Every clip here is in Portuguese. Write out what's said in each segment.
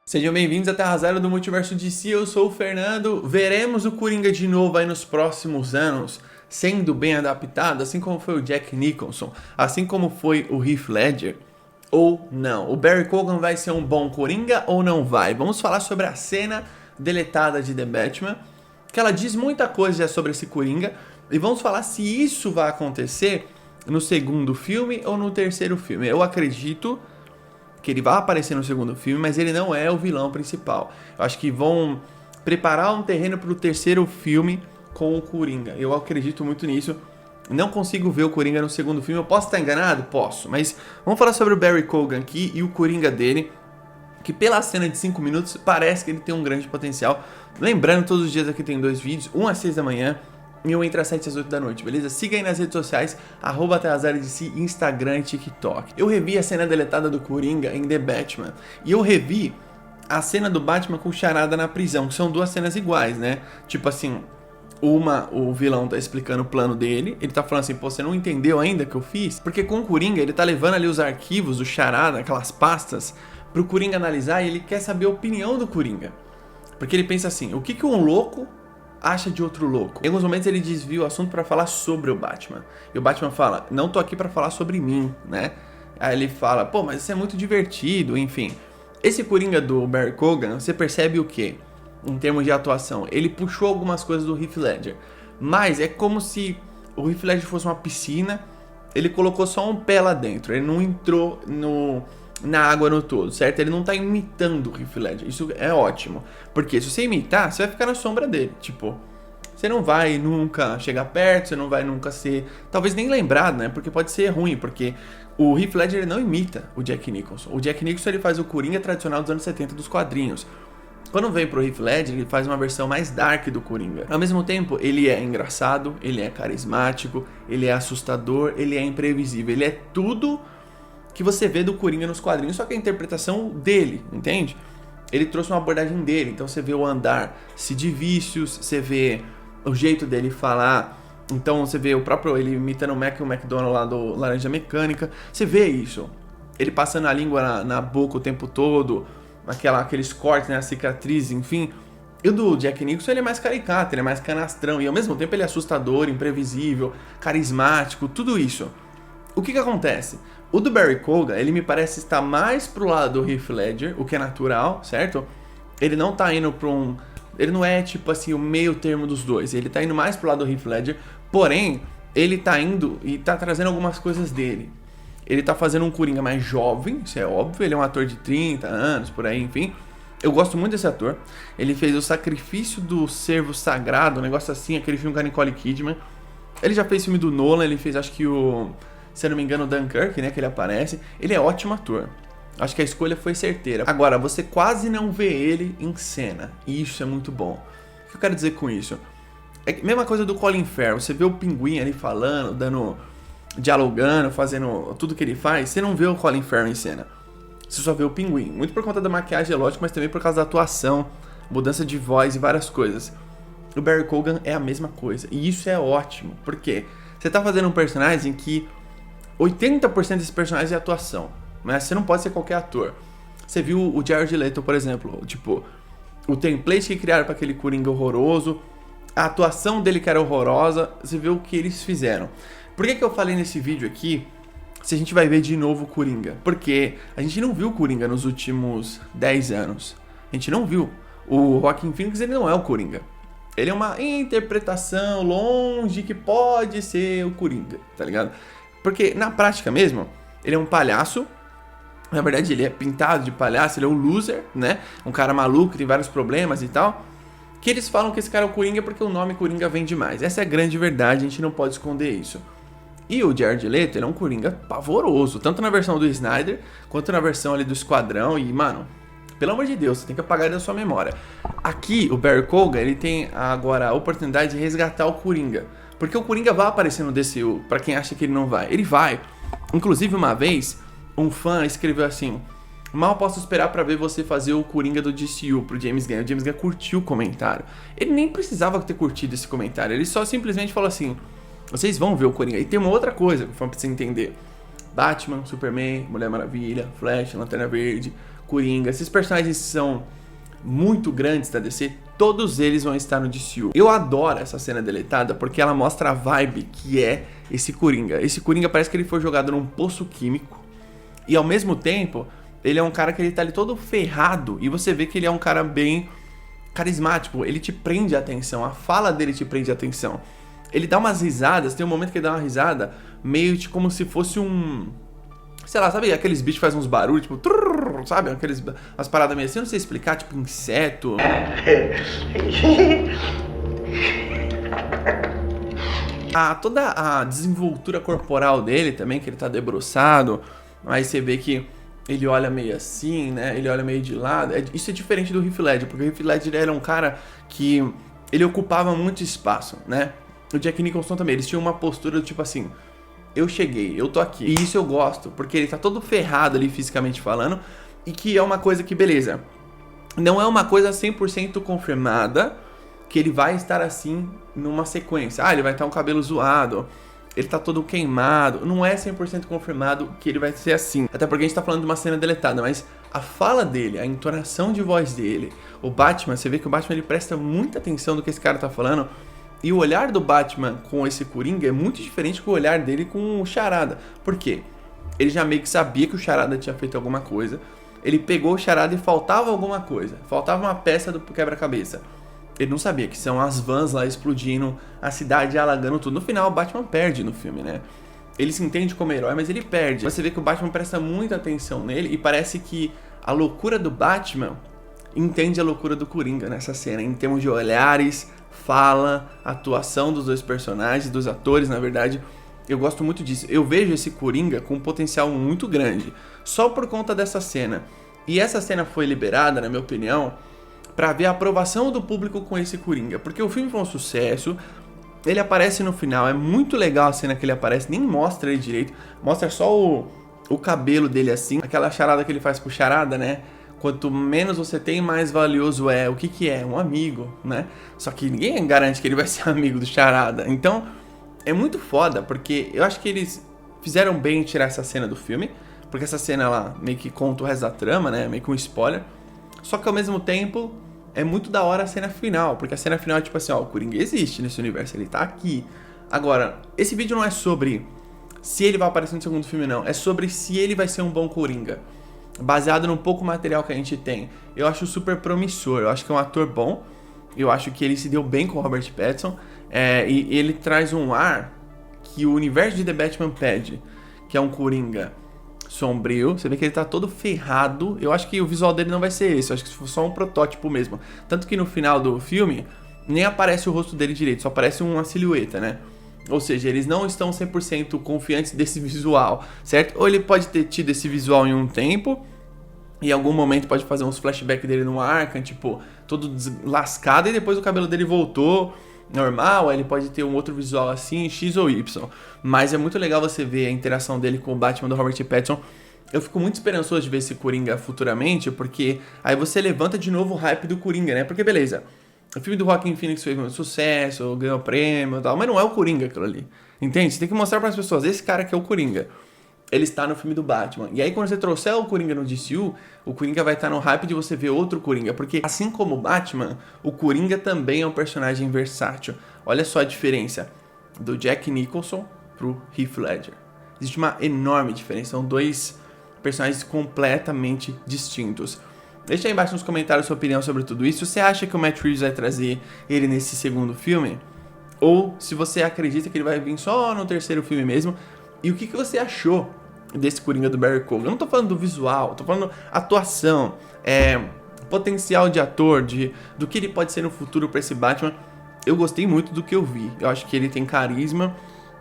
Sejam bem-vindos à Terra Zero do Multiverso DC, eu sou o Fernando. Veremos o Coringa de novo aí nos próximos anos, sendo bem adaptado, assim como foi o Jack Nicholson, assim como foi o Heath Ledger, ou não? O Barry Keoghan vai ser um bom Coringa ou não vai? Vamos falar sobre a cena deletada de The Batman, que ela diz muita coisa já sobre esse Coringa, e vamos falar se isso vai acontecer no segundo filme ou no terceiro filme. Eu acredito que ele vai aparecer no segundo filme, mas ele não é o vilão principal. Eu acho que vão preparar um terreno para o terceiro filme com o Coringa. Eu acredito muito nisso. Não consigo ver o Coringa no segundo filme. Eu posso estar enganado? Posso. Mas vamos falar sobre o Barry Keoghan aqui e o Coringa dele, que pela cena de 5 minutos parece que ele tem um grande potencial. Lembrando, todos os dias aqui tem 2 vídeos, um às 6 da manhã e um entre as 7 e as 8 da noite, beleza? Siga aí nas redes sociais, @TerraZeroDC, Instagram e TikTok. Eu revi a cena deletada do Coringa em The Batman. E eu revi a cena do Batman com o Charada na prisão, que são duas cenas iguais, né? Tipo assim, o vilão tá explicando o plano dele, ele tá falando assim, pô, você não entendeu ainda o que eu fiz? Porque com o Coringa, ele tá levando ali os arquivos do Charada, aquelas pastas, pro Coringa analisar e ele quer saber a opinião do Coringa. Porque ele pensa assim, o que um louco acha de outro louco? Em alguns momentos ele desvia o assunto pra falar sobre o Batman. E o Batman fala, não tô aqui pra falar sobre mim, né? Aí ele fala, pô, mas isso é muito divertido, enfim. Esse Coringa do Barry Keoghan, você percebe o quê? Em termos de atuação, ele puxou algumas coisas do Heath Ledger. Mas é como se o Heath Ledger fosse uma piscina, ele colocou só um pé lá dentro, ele não entrou na água no todo, certo? Ele não tá imitando o Heath Ledger, isso é ótimo. Porque se você imitar, você vai ficar na sombra dele. Tipo, você não vai nunca chegar perto, você não vai nunca ser, talvez nem lembrado, né? Porque pode ser ruim, porque o Heath Ledger não imita o Jack Nicholson. O Jack Nicholson ele faz o Coringa tradicional dos anos 70 dos quadrinhos. Quando vem pro Heath Ledger, ele faz uma versão mais dark do Coringa. Ao mesmo tempo, ele é engraçado, ele é carismático, ele é assustador, ele é imprevisível, ele é tudo que você vê do Coringa nos quadrinhos, só que a interpretação dele, entende? Ele trouxe uma abordagem dele, então você vê o andar de vícios, você vê o jeito dele falar, então você vê o próprio, ele imitando o Mac e o McDonald lá do Laranja Mecânica, você vê isso, ele passando a língua na boca o tempo todo, aqueles cortes, né, as cicatrizes, enfim. E o do Jack Nicholson ele é mais caricato, ele é mais canastrão, e ao mesmo tempo ele é assustador, imprevisível, carismático, tudo isso. O que acontece? O do Barry Keoghan, ele me parece estar mais pro lado do Heath Ledger, o que é natural, certo? Ele não tá indo pra um... Ele não é, tipo assim, o meio termo dos dois. Ele tá indo mais pro lado do Heath Ledger, porém, ele tá indo e tá trazendo algumas coisas dele. Ele tá fazendo um Coringa mais jovem, isso é óbvio, ele é um ator de 30 anos, por aí, enfim. Eu gosto muito desse ator. Ele fez O Sacrifício do Servo Sagrado, um negócio assim, aquele filme com a Nicole Kidman. Ele já fez filme do Nolan, ele fez, acho que se eu não me engano, o Dunkirk, né, que ele aparece. Ele é ótimo ator. Acho que a escolha foi certeira. Agora, você quase não vê ele em cena. E isso é muito bom. O que eu quero dizer com isso? É a mesma coisa do Colin Farrell. Você vê o Pinguim ali falando, dialogando, fazendo tudo que ele faz. Você não vê o Colin Farrell em cena. Você só vê o Pinguim. Muito por conta da maquiagem, é lógico, mas também por causa da atuação, mudança de voz e várias coisas. O Barry Keoghan é a mesma coisa. E isso é ótimo. Por quê? Você tá fazendo um personagem que 80% desse personagem é atuação, né? Você não pode ser qualquer ator. Você viu o Jared Leto, por exemplo, tipo, o template que criaram para aquele Coringa horroroso, a atuação dele que era horrorosa, você vê o que eles fizeram. Por que eu falei nesse vídeo aqui se a gente vai ver de novo o Coringa? Porque a gente não viu o Coringa nos últimos 10 anos. A gente não viu. O Joaquin Phoenix, ele não é o Coringa. Ele é uma interpretação longe que pode ser o Coringa, tá ligado? Porque na prática mesmo, ele é um palhaço. Na verdade, ele é pintado de palhaço, ele é um loser, né? Um cara maluco, tem vários problemas e tal. Que eles falam que esse cara é o Coringa porque o nome Coringa vem demais. Essa é a grande verdade, a gente não pode esconder isso. E o Jared Leto, ele é um Coringa pavoroso, tanto na versão do Snyder, quanto na versão ali do Esquadrão. E, mano, pelo amor de Deus, você tem que apagar da sua memória. Aqui, o Barry Keoghan, ele tem agora a oportunidade de resgatar o Coringa. Porque o Coringa vai aparecer no DCU, pra quem acha que ele não vai. Ele vai. Inclusive, uma vez, um fã escreveu assim: mal posso esperar pra ver você fazer o Coringa do DCU pro James Gunn. O James Gunn curtiu o comentário. Ele nem precisava ter curtido esse comentário. Ele só simplesmente falou assim: vocês vão ver o Coringa. E tem uma outra coisa que o fã precisa entender. Batman, Superman, Mulher Maravilha, Flash, Lanterna Verde, Coringa, esses personagens são muito grandes da DC, todos eles vão estar no DCU. Eu adoro essa cena deletada porque ela mostra a vibe que é esse Coringa. Esse Coringa parece que ele foi jogado num poço químico e ao mesmo tempo ele é um cara que ele tá ali todo ferrado e você vê que ele é um cara bem carismático, ele te prende a atenção, a fala dele te prende a atenção. Ele dá umas risadas, tem um momento que ele dá uma risada meio de como se fosse um... sei lá, sabe aqueles bichos que fazem uns barulhos, tipo... trrr, sabe? As paradas meio assim, eu não sei explicar, tipo inseto. Toda a desenvoltura corporal dele também, que ele tá debruçado, aí você vê que ele olha meio assim, né? Ele olha meio de lado. Isso é diferente do Heath Ledger, porque o Heath Ledger era um cara que ele ocupava muito espaço, né? O Jack Nicholson também, eles tinham uma postura do tipo assim... eu cheguei, eu tô aqui. E isso eu gosto, porque ele tá todo ferrado ali fisicamente falando. E que é uma coisa que, beleza, não é uma coisa 100% confirmada que ele vai estar assim numa sequência. Ele vai estar com o cabelo zoado, ele tá todo queimado. Não é 100% confirmado que ele vai ser assim. Até porque a gente tá falando de uma cena deletada, mas a fala dele, a entonação de voz dele, o Batman, você vê que o Batman ele presta muita atenção do que esse cara tá falando. E o olhar do Batman com esse Coringa é muito diferente do olhar dele com o Charada. Por quê? Ele já meio que sabia que o Charada tinha feito alguma coisa. Ele pegou o Charada e faltava alguma coisa. Faltava uma peça do quebra-cabeça. Ele não sabia que são as vans lá explodindo, a cidade alagando tudo. No final, o Batman perde no filme, né? Ele se entende como herói, mas ele perde. Você vê que o Batman presta muita atenção nele e parece que a loucura do Batman entende a loucura do Coringa nessa cena, em termos de olhares, fala, atuação dos dois personagens, dos atores, na verdade. Eu gosto muito disso. Eu vejo esse Coringa com um potencial muito grande, só por conta dessa cena. E essa cena foi liberada, na minha opinião, pra ver a aprovação do público com esse Coringa, porque o filme foi um sucesso. Ele aparece no final, é muito legal a cena que ele aparece, nem mostra ele direito, mostra só o cabelo dele assim, aquela charada que ele faz com o Charada, né? Quanto menos você tem, mais valioso é. O que que é? Um amigo, né? Só que ninguém garante que ele vai ser amigo do Charada. Então, é muito foda, porque eu acho que eles fizeram bem em tirar essa cena do filme, porque essa cena, ela meio que conta o resto da trama, né? Meio que um spoiler. Só que ao mesmo tempo, é muito da hora a cena final, porque a cena final é tipo assim, ó, o Coringa existe nesse universo, ele tá aqui. Agora, esse vídeo não é sobre se ele vai aparecer no segundo filme, não. É sobre se ele vai ser um bom Coringa. Baseado no pouco material que a gente tem. Eu acho super promissor, eu acho que é um ator bom. Eu acho que ele se deu bem com o Robert Pattinson. E ele traz um ar que o universo de The Batman pede, que é um Coringa sombrio. Você vê que ele tá todo ferrado. Eu acho que o visual dele não vai ser esse, eu acho que foi só um protótipo mesmo. Tanto que no final do filme nem aparece o rosto dele direito, só aparece uma silhueta, né? Ou seja, eles não estão 100% confiantes desse visual, certo? Ou ele pode ter tido esse visual em um tempo, e em algum momento pode fazer uns flashbacks dele no Arkham, tipo, todo lascado, e depois o cabelo dele voltou normal, aí ele pode ter um outro visual assim, X ou Y. Mas é muito legal você ver a interação dele com o Batman do Robert Pattinson. Eu fico muito esperançoso de ver esse Coringa futuramente, porque aí você levanta de novo o hype do Coringa, né? Porque beleza, o filme do Joaquin Phoenix fez um sucesso, ganhou prêmio e tal, mas não é o Coringa aquilo ali. Entende? Você tem que mostrar para as pessoas, esse cara que é o Coringa, ele está no filme do Batman. E aí quando você trouxer o Coringa no DCU, o Coringa vai estar no hype de você ver outro Coringa. Porque assim como o Batman, o Coringa também é um personagem versátil. Olha só a diferença do Jack Nicholson pro Heath Ledger. Existe uma enorme diferença, são dois personagens completamente distintos. Deixa aí embaixo nos comentários sua opinião sobre tudo isso. Você acha que o Matt Reeves vai trazer ele nesse segundo filme? Ou se você acredita que ele vai vir só no terceiro filme mesmo? E o que você achou desse Coringa do Barry Keoghan? Eu não tô falando do visual, tô falando atuação, potencial de ator, do que ele pode ser no futuro pra esse Batman. Eu gostei muito do que eu vi. Eu acho que ele tem carisma.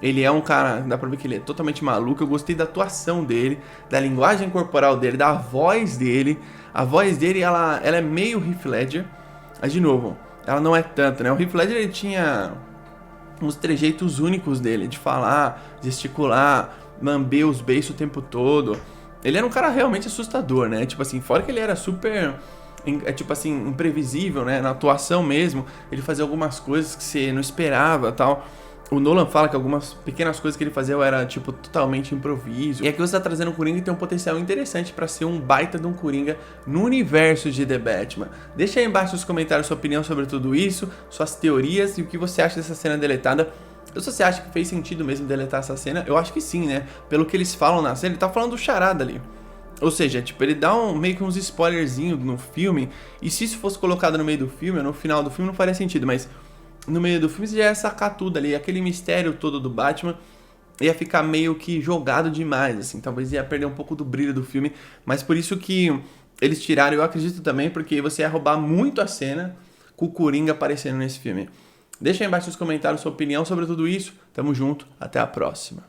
Ele é um cara, dá pra ver que ele é totalmente maluco. Eu gostei da atuação dele, da linguagem corporal dele, da voz dele. A voz dele, ela é meio Heath Ledger. Mas, de novo, ela não é tanto, né? O Heath Ledger, ele tinha uns trejeitos únicos dele, de falar, gesticular, lamber os beiços o tempo todo. Ele era um cara realmente assustador, né? Tipo assim, fora que ele era super, tipo assim, imprevisível, né? Na atuação mesmo, ele fazia algumas coisas que você não esperava, tal. O Nolan fala que algumas pequenas coisas que ele fazia era, tipo, totalmente improviso. E aqui você tá trazendo o Coringa e tem um potencial interessante pra ser um baita de um Coringa no universo de The Batman. Deixa aí embaixo nos comentários sua opinião sobre tudo isso, suas teorias e o que você acha dessa cena deletada. Ou se você acha que fez sentido mesmo deletar essa cena, eu acho que sim, né? Pelo que eles falam na cena, ele tá falando do Charada ali. Ou seja, tipo, ele dá meio que uns spoilerzinhos no filme, e se isso fosse colocado no meio do filme, ou no final do filme, não faria sentido, mas no meio do filme você já ia sacar tudo ali, aquele mistério todo do Batman ia ficar meio que jogado demais, assim, talvez ia perder um pouco do brilho do filme, mas por isso que eles tiraram, eu acredito também, porque você ia roubar muito a cena com o Coringa aparecendo nesse filme. Deixa aí embaixo nos comentários sua opinião sobre tudo isso, tamo junto, até a próxima.